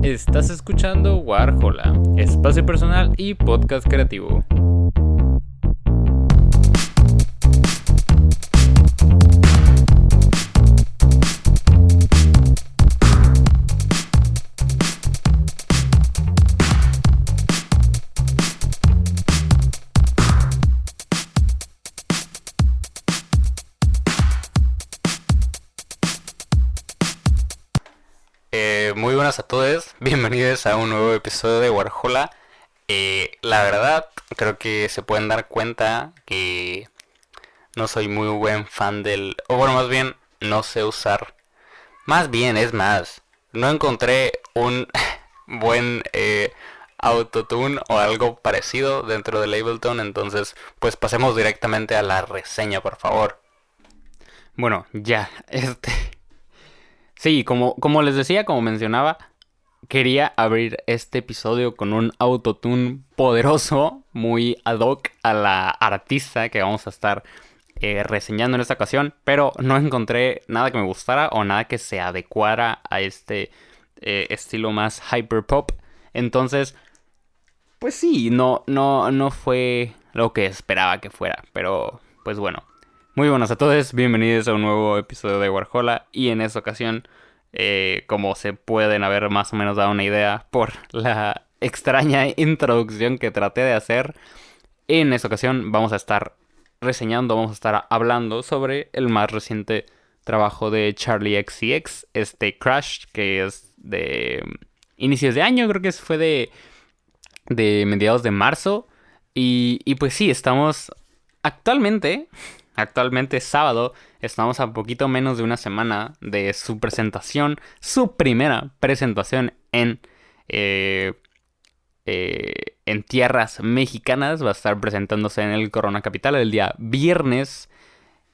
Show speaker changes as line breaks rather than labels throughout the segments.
Estás escuchando Warhola, espacio personal y podcast creativo. Muy buenas a todos, bienvenidos a un nuevo episodio de Warhola. La verdad, creo que se pueden dar cuenta que no soy muy buen fan o bueno, más bien, no sé usar. Más bien, es más, no encontré un buen autotune o algo parecido dentro del Ableton, entonces, pues pasemos directamente a la reseña, por favor. Bueno, ya, Sí, como les decía, como mencionaba, quería abrir este episodio con un autotune poderoso, muy ad hoc a la artista que vamos a estar reseñando en esta ocasión, pero no encontré nada que me gustara o nada que se adecuara a este estilo más hyperpop. Entonces, pues sí, no fue lo que esperaba que fuera, pero pues bueno. Muy buenas a todos, bienvenidos a un nuevo episodio de Warhola y en esta ocasión, como se pueden haber más o menos dado una idea por la extraña introducción que traté de hacer, en esta ocasión vamos a estar vamos a estar hablando sobre el más reciente trabajo de Charli XCX, Crash, que es de inicios de año, creo que fue de mediados de marzo, y pues sí, estamos actualmente sábado, estamos a poquito menos de una semana de su presentación, su primera presentación en tierras mexicanas. Va a estar presentándose en el Corona Capital el día viernes.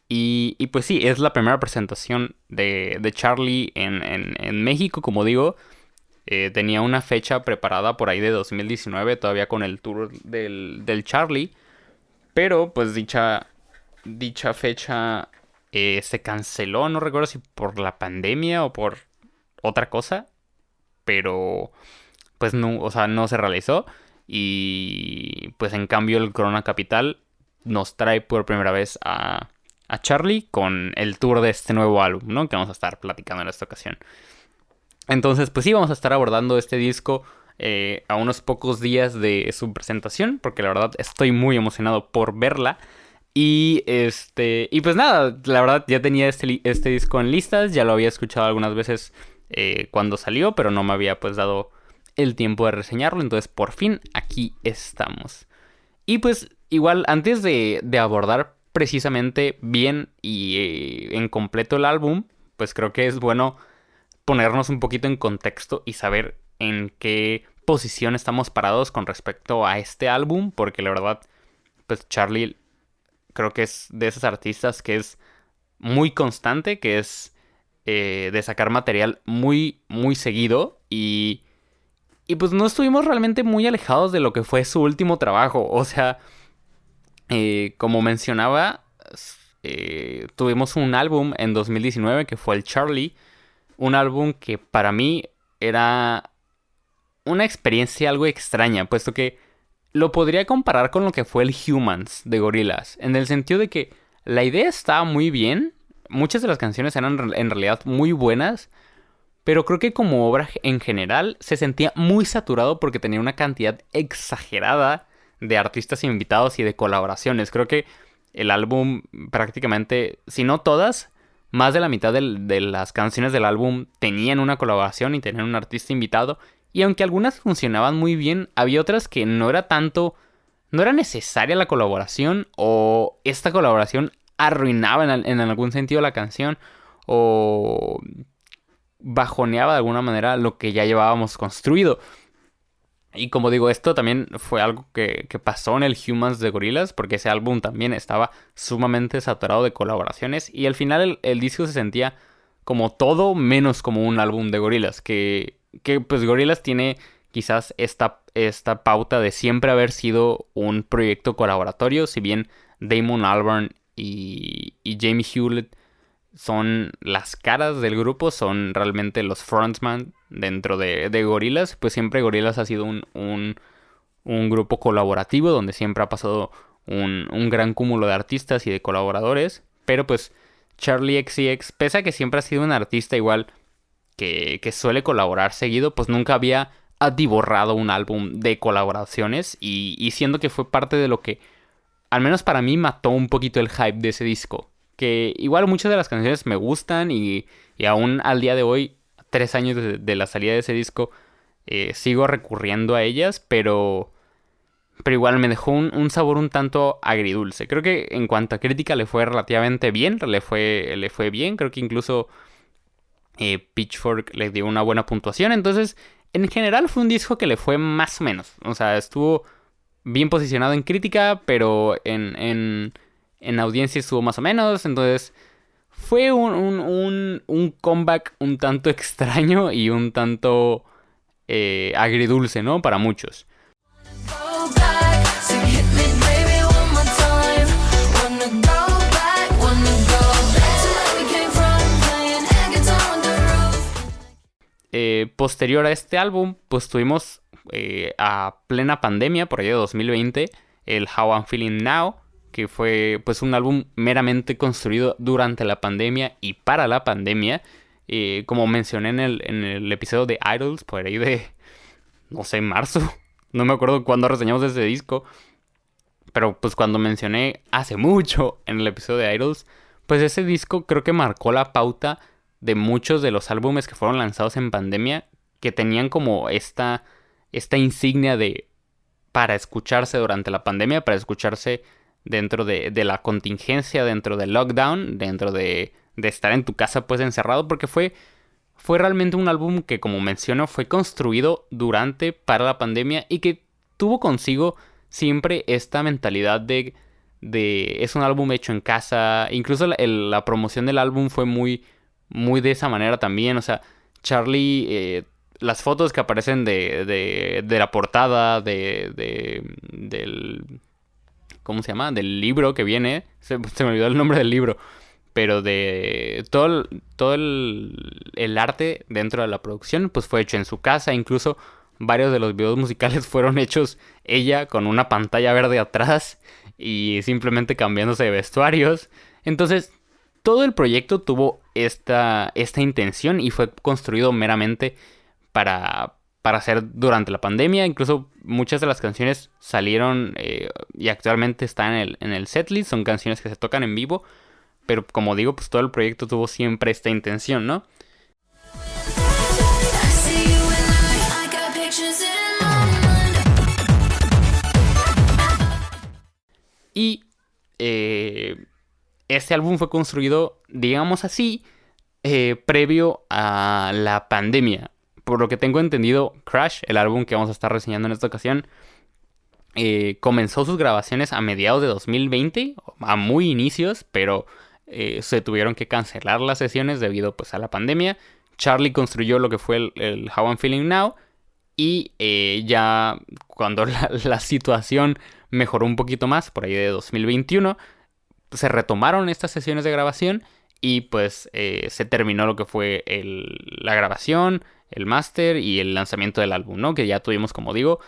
Y pues sí, es la primera presentación de Charli en México, como digo. Tenía una fecha preparada por ahí de 2019, todavía con el tour del Charli. Pero pues dicha fecha se canceló, no recuerdo si por la pandemia o por otra cosa, pero pues no, o sea, no se realizó. Y pues en cambio el Corona Capital nos trae por primera vez a Charli con el tour de este nuevo álbum, ¿no? Que vamos a estar platicando en esta ocasión. Entonces, pues sí, vamos a estar abordando este disco a unos pocos días de su presentación, porque la verdad estoy muy emocionado por verla. Y pues nada, la verdad ya tenía este disco en listas, ya lo había escuchado algunas veces cuando salió, pero no me había pues dado el tiempo de reseñarlo, entonces por fin aquí estamos. Y pues igual antes de abordar precisamente bien y en completo el álbum, pues creo que es bueno ponernos un poquito en contexto y saber en qué posición estamos parados con respecto a este álbum, porque la verdad, pues Charli creo que es de esos artistas que es muy constante, que es de sacar material muy, muy seguido y pues no estuvimos realmente muy alejados de lo que fue su último trabajo. O sea, como mencionaba, tuvimos un álbum en 2019 que fue el Charli. Un álbum que para mí era una experiencia algo extraña, puesto que lo podría comparar con lo que fue el Humans de Gorillaz, en el sentido de que la idea estaba muy bien, muchas de las canciones eran en realidad muy buenas, pero creo que como obra en general se sentía muy saturado porque tenía una cantidad exagerada de artistas invitados y de colaboraciones. Creo que el álbum prácticamente, si no todas, más de la mitad de las canciones del álbum tenían una colaboración y tenían un artista invitado. Y aunque algunas funcionaban muy bien, había otras que no era necesaria la colaboración, o esta colaboración arruinaba en algún sentido la canción, o bajoneaba de alguna manera lo que ya llevábamos construido. Y como digo, esto también fue algo que pasó en el Humans de Gorillaz, porque ese álbum también estaba sumamente saturado de colaboraciones y al final el disco se sentía como todo menos como un álbum de Gorillaz, que pues Gorillaz tiene quizás esta pauta de siempre haber sido un proyecto colaboratorio, si bien Damon Albarn y Jamie Hewlett son las caras del grupo, son realmente los frontman dentro de Gorillaz. Pues siempre Gorillaz ha sido un grupo colaborativo donde siempre ha pasado un gran cúmulo de artistas y de colaboradores. Pero pues Charli XCX, pese a que siempre ha sido un artista igual que suele colaborar seguido, pues nunca había atiborrado un álbum de colaboraciones. Y siendo que fue parte de lo que, al menos para mí, mató un poquito el hype de ese disco. Que igual muchas de las canciones me gustan y aún al día de hoy, 3 años de la salida de ese disco, sigo recurriendo a ellas, pero igual me dejó un sabor un tanto agridulce. Creo que en cuanto a crítica le fue relativamente bien, le fue bien, creo que incluso Pitchfork le dio una buena puntuación. Entonces, en general fue un disco que le fue más o menos. O sea, estuvo bien posicionado en crítica, pero en audiencia estuvo más o menos. Entonces, fue un comeback un tanto extraño y un tanto agridulce, ¿no? Para muchos. Posterior a este álbum, pues tuvimos a plena pandemia, por ahí de 2020, el How I'm Feeling Now, que fue pues un álbum meramente construido durante la pandemia y para la pandemia. Como mencioné en el episodio de Idols, por ahí de, no sé, marzo, no me acuerdo cuándo reseñamos ese disco, pero pues cuando mencioné hace mucho en el episodio de Idols, pues ese disco creo que marcó la pauta de muchos de los álbumes que fueron lanzados en pandemia, que tenían como esta insignia de para escucharse durante la pandemia, para escucharse dentro de la contingencia, dentro del lockdown, dentro de estar en tu casa pues encerrado, porque fue realmente un álbum que, como menciono, fue construido para la pandemia y que tuvo consigo siempre esta mentalidad de es un álbum hecho en casa. Incluso la promoción del álbum fue muy de esa manera también. O sea, Charli, las fotos que aparecen de la portada del, ¿cómo se llama? Del libro que viene, se me olvidó el nombre del libro, pero de todo el arte dentro de la producción pues fue hecho en su casa. Incluso varios de los videos musicales fueron hechos ella con una pantalla verde atrás y simplemente cambiándose de vestuarios. Entonces todo el proyecto tuvo esta intención y fue construido meramente para hacer durante la pandemia. Incluso muchas de las canciones salieron y actualmente están en el setlist. Son canciones que se tocan en vivo. Pero como digo, pues todo el proyecto tuvo siempre esta intención, ¿no? Y este álbum fue construido, digamos así, previo a la pandemia. Por lo que tengo entendido, Crash, el álbum que vamos a estar reseñando en esta ocasión, comenzó sus grabaciones a mediados de 2020, a muy inicios, pero se tuvieron que cancelar las sesiones debido pues a la pandemia. Charli construyó lo que fue el How I'm Feeling Now, y ya cuando la situación mejoró un poquito más, por ahí de 2021, se retomaron estas sesiones de grabación y pues se terminó lo que fue la grabación, el máster y el lanzamiento del álbum, ¿no? Que ya tuvimos, como digo,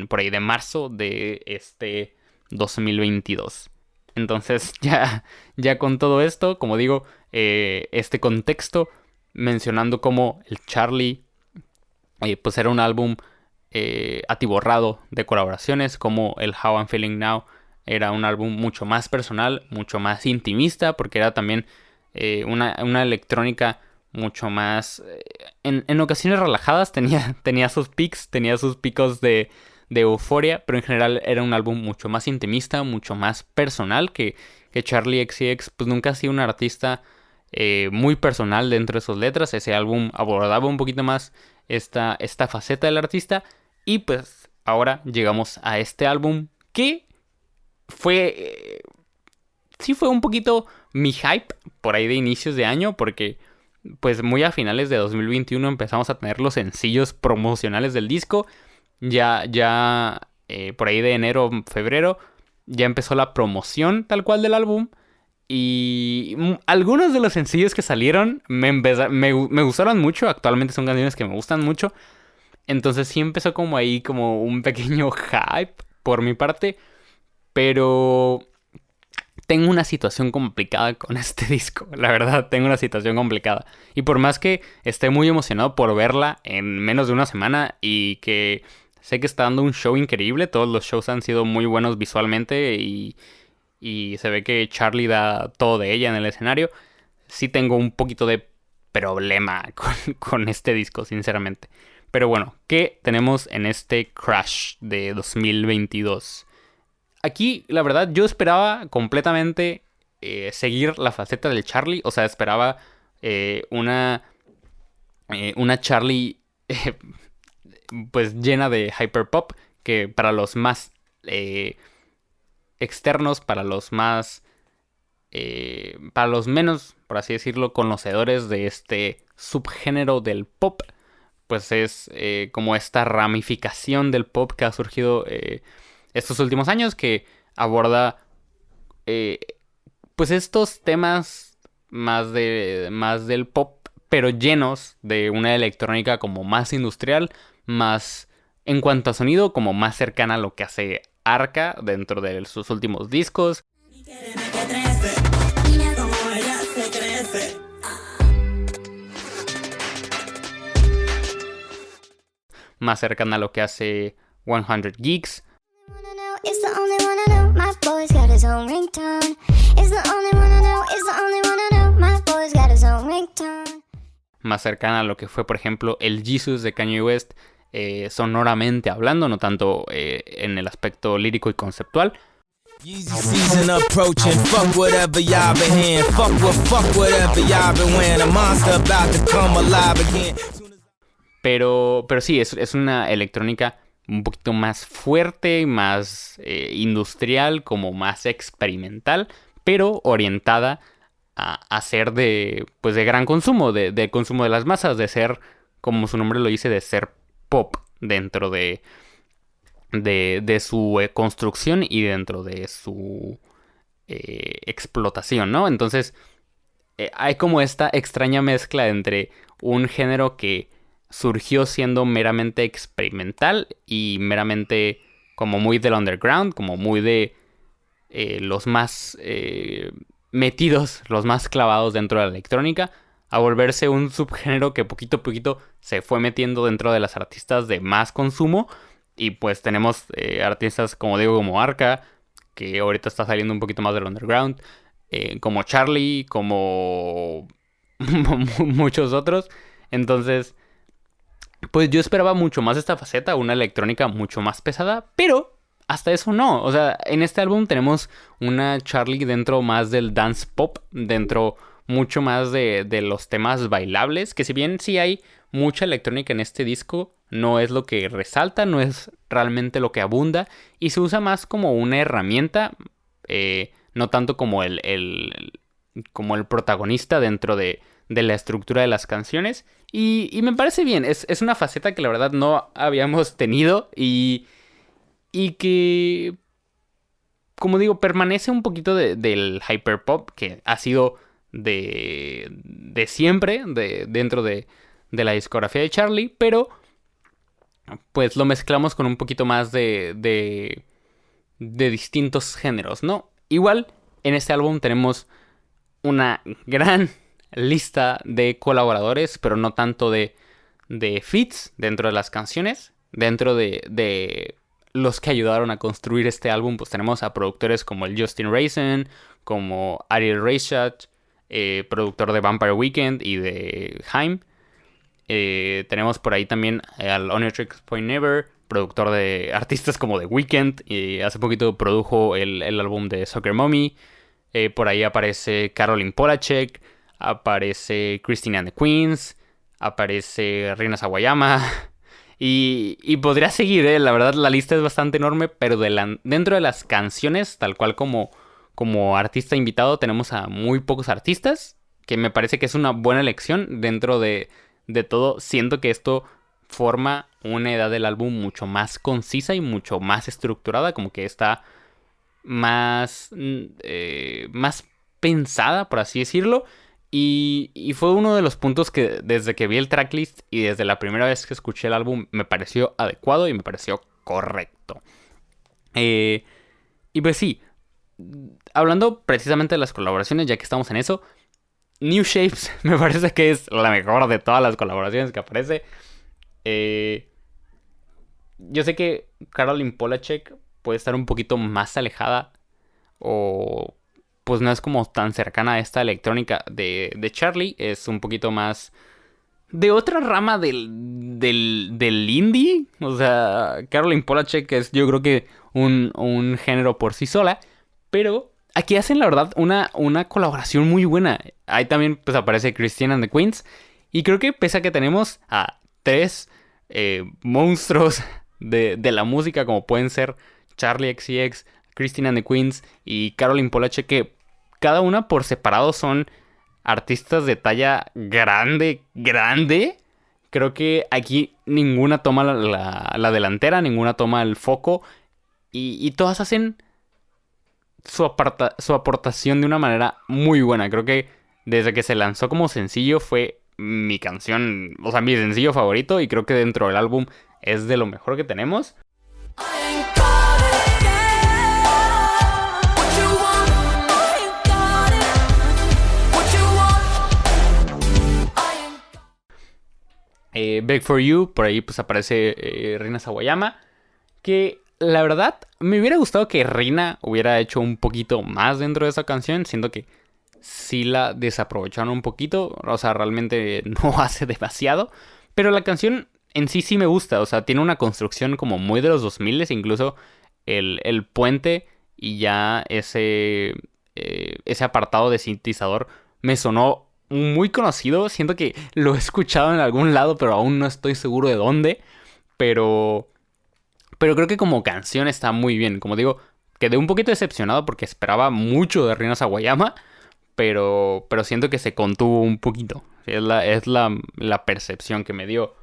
por ahí de marzo de este 2022. Entonces ya con todo esto, como digo, este contexto, mencionando cómo el Charli pues era un álbum atiborrado de colaboraciones, como el How I'm Feeling Now era un álbum mucho más personal, mucho más intimista, porque era también una electrónica mucho más, en ocasiones relajadas, tenía sus peaks, tenía sus picos de euforia, pero en general era un álbum mucho más intimista, mucho más personal, que Charli XCX pues nunca ha sido un artista muy personal dentro de sus letras. Ese álbum abordaba un poquito más esta faceta del artista, y pues ahora llegamos a este álbum que sí fue un poquito mi hype por ahí de inicios de año, porque pues muy a finales de 2021 empezamos a tener los sencillos promocionales del disco. Ya por ahí de enero, febrero, ya empezó la promoción tal cual del álbum. Y algunos de los sencillos que salieron me gustaron mucho. Actualmente son canciones que me gustan mucho. Entonces sí empezó como ahí como un pequeño hype por mi parte. Pero tengo una situación complicada con este disco. La verdad, tengo una situación complicada. Y por más que esté muy emocionado por verla en menos de una semana y que sé que está dando un show increíble, todos los shows han sido muy buenos visualmente y se ve que Charlie da todo de ella en el escenario, sí tengo un poquito de problema con este disco, sinceramente. Pero bueno, ¿qué tenemos en este Crash de 2022? Aquí, la verdad, yo esperaba completamente seguir la faceta del Charlie. O sea, esperaba eh, una, una Charlie pues llena de hyperpop. Que para los más externos, para los menos, por así decirlo, conocedores de este subgénero del pop, pues es como esta ramificación del pop que ha surgido estos últimos años, que aborda eh, pues estos temas más del pop, pero llenos de una electrónica como más industrial, más en cuanto a sonido, como más cercana a lo que hace Arca dentro de sus últimos discos. Más cercana a lo que hace 100 Geeks. Más cercana a lo que fue, por ejemplo, el Jesus de Kanye West, sonoramente hablando, no tanto en el aspecto lírico y conceptual. Pero sí, es una electrónica un poquito más fuerte, más industrial, como más experimental, pero orientada a ser pues de gran consumo, de consumo de las masas, de ser, como su nombre lo dice, de ser pop dentro de su construcción y dentro de su explotación, ¿no? Entonces, hay como esta extraña mezcla entre un género que surgió siendo meramente experimental y meramente como muy del underground, como muy de los más metidos, los más clavados dentro de la electrónica, a volverse un subgénero que poquito a poquito se fue metiendo dentro de las artistas de más consumo. Y pues tenemos artistas, como digo, como Arca, que ahorita está saliendo un poquito más del underground, como Charlie, como muchos otros. Entonces, pues yo esperaba mucho más esta faceta, una electrónica mucho más pesada, pero hasta eso no. O sea, en este álbum tenemos una Charlie dentro más del dance pop, dentro mucho más de los temas bailables, que si bien sí hay mucha electrónica en este disco, no es lo que resalta, no es realmente lo que abunda, y se usa más como una herramienta, no tanto como como el protagonista dentro de la estructura de las canciones. Y me parece bien, es una faceta que la verdad no habíamos tenido y que, como digo, permanece un poquito del hyperpop que ha sido de siempre, dentro de la discografía de Charlie, pero pues lo mezclamos con un poquito más de distintos géneros, ¿no? Igual, en este álbum tenemos una gran lista de colaboradores, pero no tanto de feats dentro de las canciones. Dentro de los que ayudaron a construir este álbum, pues tenemos a productores como el Justin Raisin, como Ariel Reichardt, productor de Vampire Weekend y de Haim. Tenemos por ahí también al Oneotrix Point Never, productor de artistas como The Weeknd, y hace poquito produjo el álbum de Soccer Mommy. Por ahí aparece Caroline Polachek, aparece Christine and the Queens, aparece Rina Sawayama. Y podría seguir, la verdad la lista es bastante enorme, pero dentro de las canciones, tal cual como artista invitado, tenemos a muy pocos artistas, que me parece que es una buena elección dentro de todo. Siento que esto forma una edad del álbum mucho más concisa y mucho más estructurada, como que está más pensada, por así decirlo. Y fue uno de los puntos que desde que vi el tracklist y desde la primera vez que escuché el álbum me pareció adecuado y me pareció correcto. Y pues sí, hablando precisamente de las colaboraciones, ya que estamos en eso, New Shapes me parece que es la mejor de todas las colaboraciones que aparece. Yo sé que Caroline Polachek puede estar un poquito más alejada o pues no es como tan cercana a esta electrónica de Charlie. Es un poquito más de otra rama del indie. O sea, Caroline Polachek es yo creo que un género por sí sola. Pero aquí hacen la verdad una colaboración muy buena. Ahí también pues aparece Christine and the Queens. Y creo que pese a que tenemos a tres monstruos de la música como pueden ser Charlie XCX, Christine and the Queens y Caroline Polachek, que cada una por separado son artistas de talla grande, grande. Creo que aquí ninguna toma la delantera, ninguna toma el foco y todas hacen su aportación de una manera muy buena. Creo que desde que se lanzó como sencillo fue mi canción, o sea, mi sencillo favorito y creo que dentro del álbum es de lo mejor que tenemos. Beg for You, por ahí pues aparece Rina Sawayama, que la verdad me hubiera gustado que Rina hubiera hecho un poquito más dentro de esa canción, siento que sí la desaprovecharon un poquito, o sea, realmente no hace demasiado, pero la canción en sí me gusta, o sea, tiene una construcción como muy de los 2000, incluso el puente y ya ese apartado de sintetizador me sonó muy conocido. Siento que lo he escuchado en algún lado, pero aún no estoy seguro de dónde. Pero creo que como canción está muy bien. Como digo, quedé un poquito decepcionado porque esperaba mucho de Rina Sawayama. Pero siento que se contuvo un poquito. Es la percepción que me dio.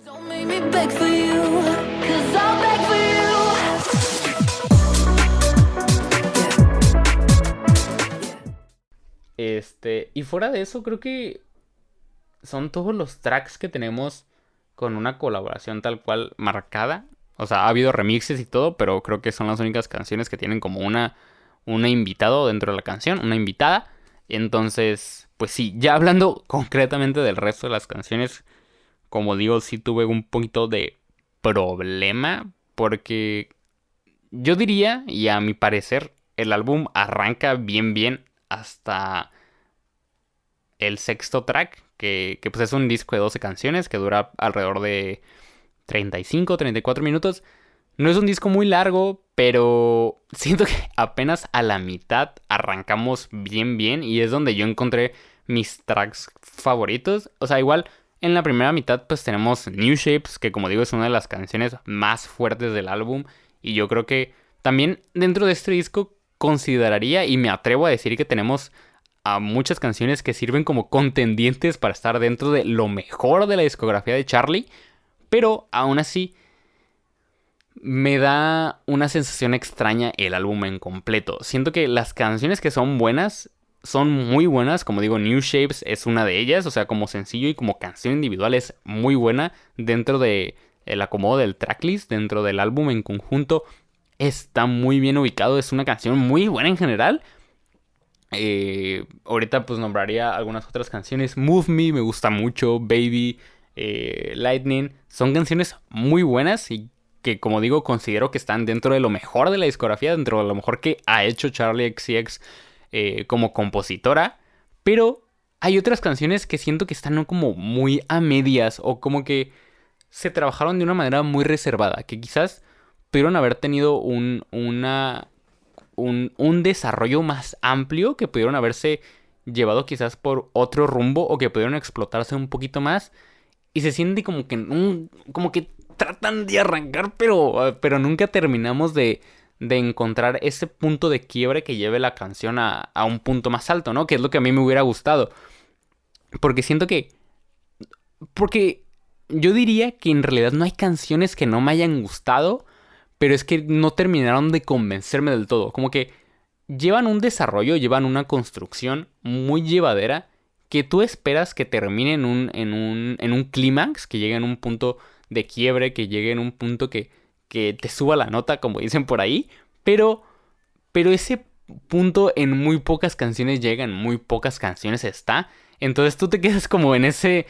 Don't make me beg for you, 'cause I'll beg for you. Y fuera de eso, creo que son todos los tracks que tenemos con una colaboración tal cual marcada. O sea, ha habido remixes y todo, pero creo que son las únicas canciones que tienen como una invitado dentro de la canción, una invitada. Entonces, pues sí, ya hablando concretamente del resto de las canciones, como digo, sí tuve un poquito de problema porque yo diría, y a mi parecer, el álbum arranca bien hasta el sexto track, que pues es un disco de 12 canciones que dura alrededor de 35-34 minutos. No es un disco muy largo, pero siento que apenas a la mitad arrancamos bien y es donde yo encontré mis tracks favoritos. O sea, igual en la primera mitad pues tenemos New Shapes, que como digo es una de las canciones más fuertes del álbum. Y yo creo que también dentro de este disco consideraría y me atrevo a decir que tenemos a muchas canciones que sirven como contendientes para estar dentro de lo mejor de la discografía de Charlie. Pero aún así me da una sensación extraña el álbum en completo. Siento que las canciones que son buenas son muy buenas. Como digo, New Shapes es una de ellas. O sea, como sencillo y como canción individual es muy buena. Dentro de el acomodo del tracklist, dentro del álbum en conjunto, está muy bien ubicado. Es una canción muy buena en general. Ahorita pues nombraría algunas otras canciones. Move Me me gusta mucho. Baby, Lightning. Son canciones muy buenas y que como digo considero que están dentro de lo mejor de la discografía, dentro de lo mejor que ha hecho Charlie XCX como compositora. Pero hay otras canciones que siento que están como muy a medias o como que se trabajaron de una manera muy reservada, que quizás pudieron haber tenido un desarrollo más amplio, que pudieron haberse llevado quizás por otro rumbo o que pudieron explotarse un poquito más. Y se siente como que tratan de arrancar, pero nunca terminamos de encontrar ese punto de quiebre que lleve la canción a un punto más alto, ¿no? Que es lo que a mí me hubiera gustado. Porque siento que... Porque yo diría que en realidad no hay canciones que no me hayan gustado, pero es que no terminaron de convencerme del todo. Como que llevan un desarrollo, llevan una construcción muy llevadera que tú esperas que termine en un clímax, que llegue en un punto de quiebre, que llegue en un punto que te suba la nota, como dicen por ahí, pero, pero ese punto en muy pocas canciones llega, en muy pocas canciones está, entonces tú te quedas como en ese,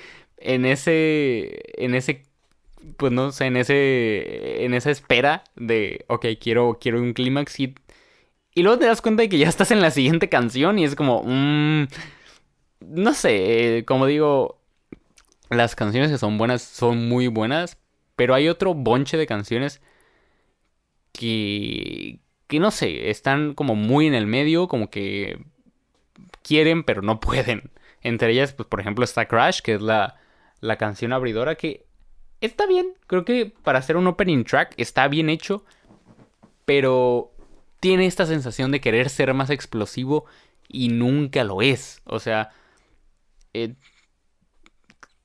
pues no sé, en esa espera de, ok, quiero un clímax y luego te das cuenta de que ya estás en la siguiente canción y es como, no sé, como digo, las canciones que son buenas son muy buenas, pero hay otro bonche de canciones que no sé, están como muy en el medio, como que quieren pero no pueden. Entre ellas, pues por ejemplo está Crash, que es la canción abridora que está bien, creo que para hacer un opening track está bien hecho, pero tiene esta sensación de querer ser más explosivo y nunca lo es. O sea, eh,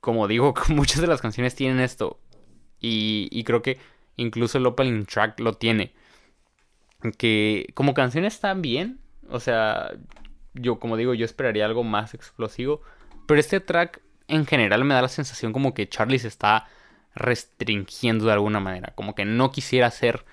como digo, muchas de las canciones tienen esto. Y creo que incluso el opening track lo tiene. Que como canción está bien. O sea, yo como digo, yo esperaría algo más explosivo. Pero este track en general me da la sensación como que Charlie se está restringiendo de alguna manera. Como que no quisiera hacer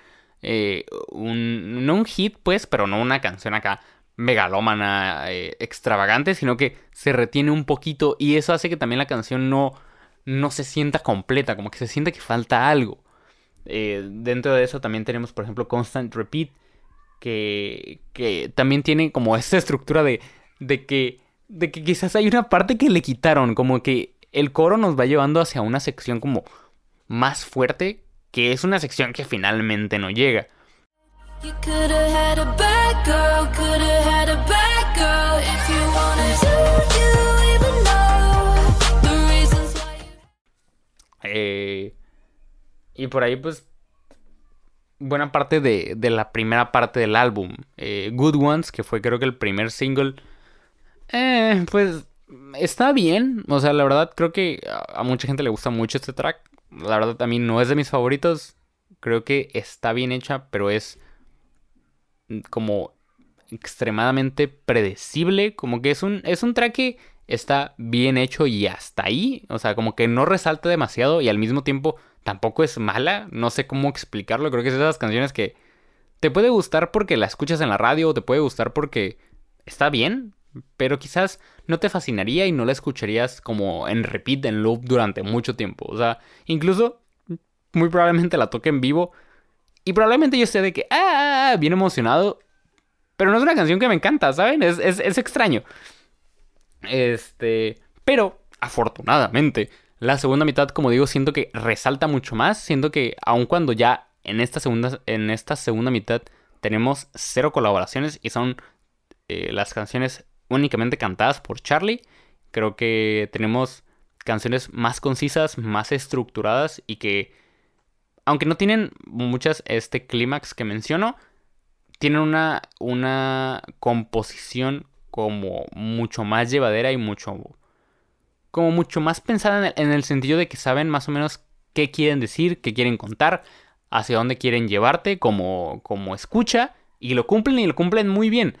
no un hit, pues, pero no una canción acá megalómana, extravagante, sino que se retiene un poquito y eso hace que también la canción no se sienta completa, como que se siente que falta algo. Dentro de eso también tenemos, por ejemplo, Constant Repeat, que también tiene como esta estructura de que quizás hay una parte que le quitaron, como que el coro nos va llevando hacia una sección como más fuerte, que es una sección que finalmente no llega. You coulda had a bad girl, coulda had a bad girl if you wanted to, you even know the reasons why. Y por ahí pues buena parte de la primera parte del álbum, Good Ones, que fue creo que el primer single, pues está bien, o sea, la verdad creo que a mucha gente le gusta mucho este track. La verdad a mí no es de mis favoritos, creo que está bien hecha, pero es como extremadamente predecible, como que es un track que está bien hecho y hasta ahí, o sea, como que no resalta demasiado y al mismo tiempo tampoco es mala, no sé cómo explicarlo, creo que es de esas canciones que te puede gustar porque la escuchas en la radio o te puede gustar porque está bien, pero quizás no te fascinaría y no la escucharías como en repeat, en loop durante mucho tiempo, o sea, incluso muy probablemente la toque en vivo y probablemente yo esté de que, bien emocionado. Pero no es una canción que me encanta, ¿saben? Es extraño. Pero, afortunadamente, la segunda mitad, como digo, siento que resalta mucho más. Siento que aun cuando ya en esta segunda mitad tenemos 0 colaboraciones y son las canciones únicamente cantadas por Charlie, creo que tenemos canciones más concisas, más estructuradas y que, aunque no tienen muchas clímax que menciono, tienen una composición como mucho más llevadera y como mucho más pensada en el sentido de que saben más o menos qué quieren decir, qué quieren contar, hacia dónde quieren llevarte como escucha, y lo cumplen muy bien.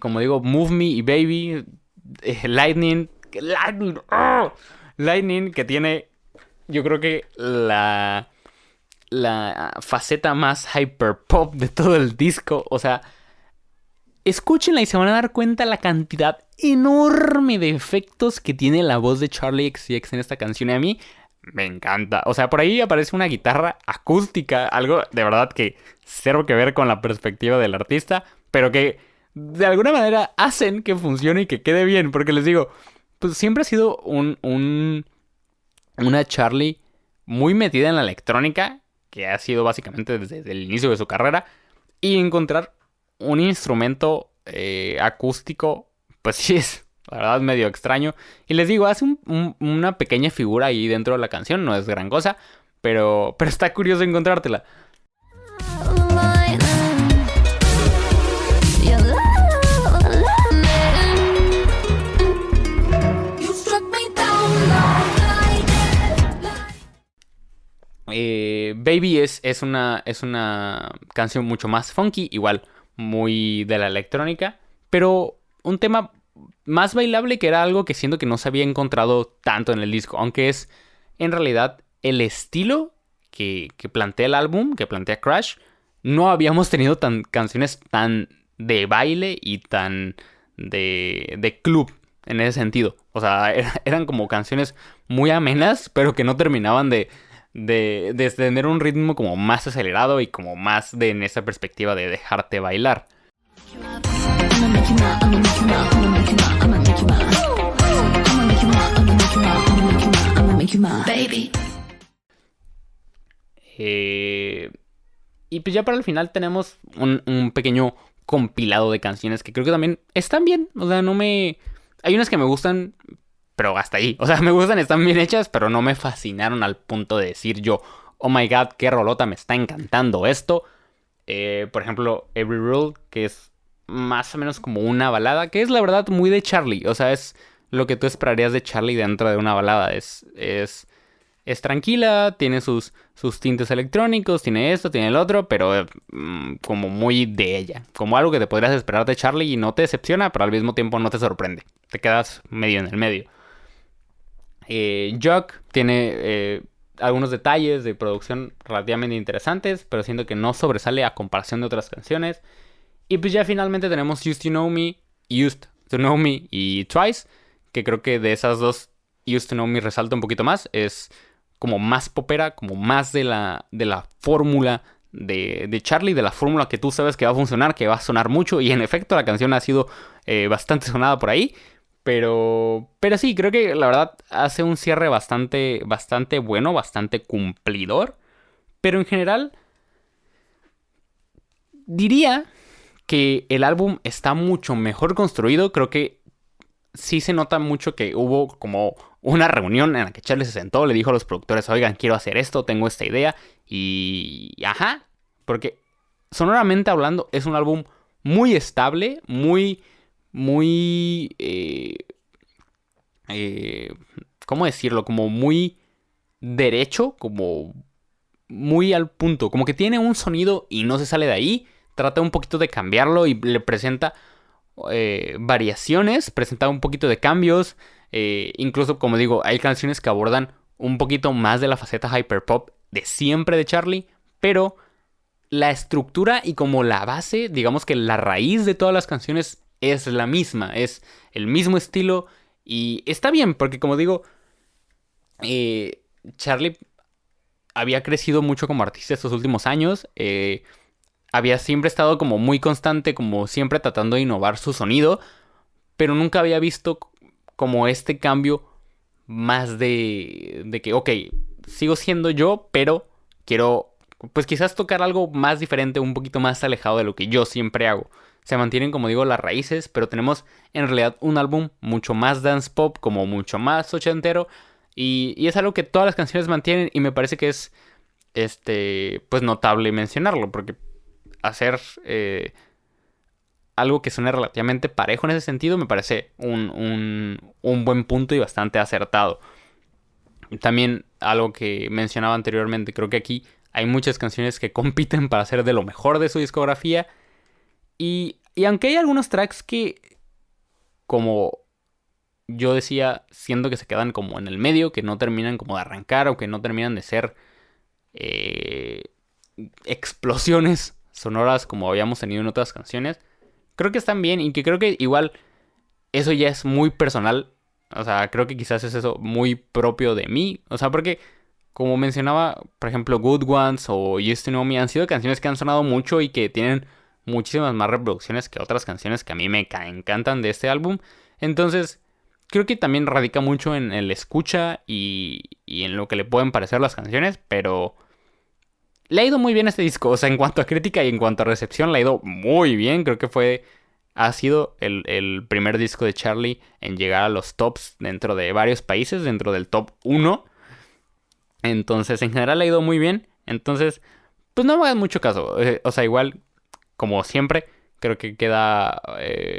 Como digo, Move Me y Baby, Lightning, Lightning, que tiene, yo creo que la faceta más hyper pop de todo el disco. O sea, escúchenla y se van a dar cuenta la cantidad enorme de efectos que tiene la voz de Charli XCX en esta canción. Y a mí me encanta. O sea, por ahí aparece una guitarra acústica, algo de verdad que cero que ver con la perspectiva del artista, pero que de alguna manera hacen que funcione y que quede bien. Porque les digo, pues siempre ha sido una Charli muy metida en la electrónica, que ha sido básicamente desde el inicio de su carrera, y encontrar un instrumento acústico, pues sí es, la verdad, medio extraño. Y les digo, hace una pequeña figura ahí dentro de la canción, no es gran cosa, pero está curioso encontrártela. Baby es una canción mucho más funky, igual muy de la electrónica, pero un tema más bailable, que era algo que siento que no se había encontrado tanto en el disco, aunque es en realidad el estilo que plantea el álbum, que plantea Crash. No habíamos tenido canciones tan de baile y tan de club en ese sentido. O sea, eran como canciones muy amenas, pero que no terminaban de tener un ritmo como más acelerado y como más en esa perspectiva de dejarte bailar. Y pues ya para el final tenemos un pequeño compilado de canciones que creo que también están bien. O sea, no me... Hay unas que me gustan, pero hasta ahí. O sea, me gustan, están bien hechas, pero no me fascinaron al punto de decir yo, oh my god, qué rolota, me está encantando esto. Por ejemplo, Every Rule, que es más o menos como una balada, que es la verdad muy de Charlie. O sea, es lo que tú esperarías de Charlie dentro de una balada. Es tranquila, tiene sus tintes electrónicos, tiene esto, tiene el otro, pero como muy de ella. Como algo que te podrías esperar de Charlie y no te decepciona, pero al mismo tiempo no te sorprende. Te quedas medio en el medio. Jug tiene algunos detalles de producción relativamente interesantes, pero siento que no sobresale a comparación de otras canciones. Y pues ya finalmente tenemos Used to Know Me y Twice, que creo que de esas dos Used to Know Me resalta un poquito más. Es como más popera, como más de la fórmula de Charlie, de la fórmula que tú sabes que va a funcionar, que va a sonar mucho. Y en efecto la canción ha sido bastante sonada por ahí. Pero sí, creo que la verdad hace un cierre bastante bueno, bastante cumplidor. Pero en general diría que el álbum está mucho mejor construido. Creo que sí se nota mucho que hubo como una reunión en la que Charlie se sentó, le dijo a los productores, oigan, quiero hacer esto, tengo esta idea. Y ajá, porque sonoramente hablando es un álbum muy estable, muy ¿cómo decirlo? Como muy derecho, como muy al punto, como que tiene un sonido y no se sale de ahí. Trata un poquito de cambiarlo y le presenta variaciones, presenta un poquito de cambios. Incluso, como digo, hay canciones que abordan un poquito más de la faceta hyperpop de siempre de Charlie, pero la estructura y como la base, digamos que la raíz de todas las canciones es la misma, es el mismo estilo y está bien, porque como digo, Charlie había crecido mucho como artista estos últimos años. Había siempre estado como muy constante, como siempre tratando de innovar su sonido, pero nunca había visto como este cambio más de que, ok, sigo siendo yo, pero quiero, pues quizás tocar algo más diferente, un poquito más alejado de lo que yo siempre hago. Se mantienen, como digo, las raíces, pero tenemos en realidad un álbum mucho más dance pop, como mucho más ochentero, y es algo que todas las canciones mantienen y me parece que es, pues notable mencionarlo, porque hacer algo que suene relativamente parejo en ese sentido me parece un buen punto y bastante acertado. También algo que mencionaba anteriormente, creo que aquí hay muchas canciones que compiten para ser de lo mejor de su discografía. Y aunque hay algunos tracks que, como yo decía, siento que se quedan como en el medio, que no terminan como de arrancar o que no terminan de ser explosiones sonoras como habíamos tenido en otras canciones, creo que están bien y que creo que igual eso ya es muy personal. O sea, creo que quizás es eso muy propio de mí. O sea, porque como mencionaba, por ejemplo, Good Ones o Used to Know Me han sido canciones que han sonado mucho y que tienen muchísimas más reproducciones que otras canciones que a mí me encantan de este álbum. Entonces, creo que también radica mucho en el escucha y en lo que le pueden parecer las canciones, pero le ha ido muy bien este disco. O sea, en cuanto a crítica y en cuanto a recepción, le ha ido muy bien. Creo que ha sido el primer disco de Charlie en llegar a los tops dentro de varios países, dentro del top 1. Entonces, en general le ha ido muy bien. Entonces, pues no me hagan mucho caso. O sea, igual, como siempre, creo que queda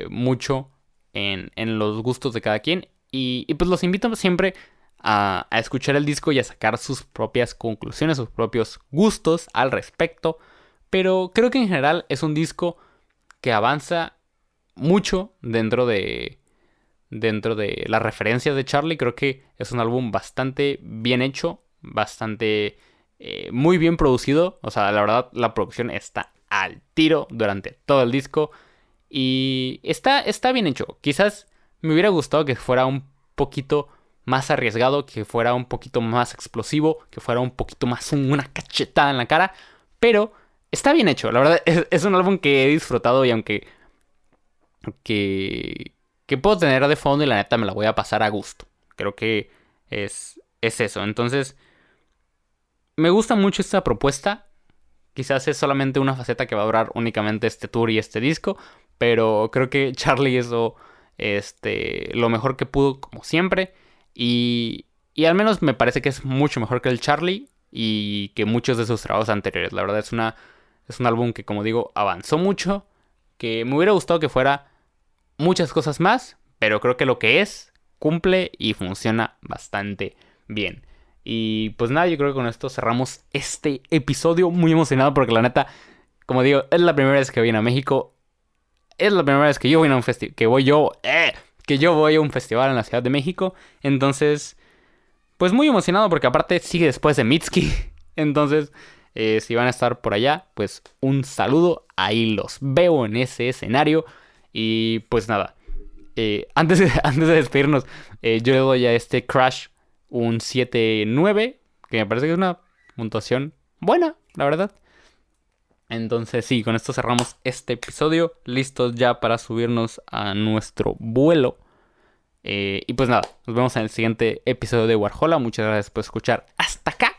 mucho en los gustos de cada quien. Y pues los invito siempre a escuchar el disco y a sacar sus propias conclusiones, sus propios gustos al respecto. Pero creo que en general es un disco que avanza mucho dentro de las referencias de Charlie. Creo que es un álbum bastante bien hecho, bastante muy bien producido. O sea, la verdad, la producción está al tiro durante todo el disco y está bien hecho. Quizás me hubiera gustado que fuera un poquito más arriesgado, que fuera un poquito más explosivo, que fuera un poquito más una cachetada en la cara, pero está bien hecho. La verdad, es un álbum que he disfrutado y aunque que puedo tener de fondo y la neta me la voy a pasar a gusto. Creo que es eso. Entonces, me gusta mucho esta propuesta. Quizás es solamente una faceta que va a durar únicamente este tour y este disco, pero creo que Charlie hizo lo mejor que pudo, como siempre. Y al menos me parece que es mucho mejor que el Charlie y que muchos de sus trabajos anteriores. La verdad es un álbum que, como digo, avanzó mucho, que me hubiera gustado que fuera muchas cosas más, pero creo que lo que es, cumple y funciona bastante bien. Y pues nada, yo creo que con esto cerramos este episodio. Muy emocionado porque la neta, como digo, es la primera vez que vine a México. Es la primera vez que yo voy a un festival, que yo voy a un festival en la Ciudad de México. Entonces, pues muy emocionado porque aparte sigue después de Mitski. Entonces, si van a estar por allá, pues un saludo. Ahí los veo en ese escenario. Y pues nada, antes de despedirnos, yo le doy a este Crash un 7-9, que me parece que es una puntuación buena, la verdad. Entonces sí, con esto cerramos este episodio, listos ya para subirnos a nuestro vuelo. Y pues nada, nos vemos en el siguiente episodio de Warhola. Muchas gracias por escuchar hasta acá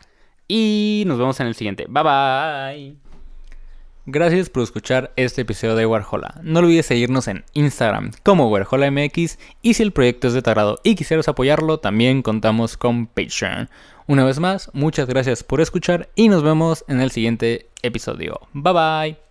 y nos vemos en el siguiente. Bye bye. Gracias por escuchar este episodio de Warhola. No olvides seguirnos en Instagram como WarholaMX y si el proyecto es de tu agrado y quisieras apoyarlo, también contamos con Patreon. Una vez más, muchas gracias por escuchar y nos vemos en el siguiente episodio. Bye bye.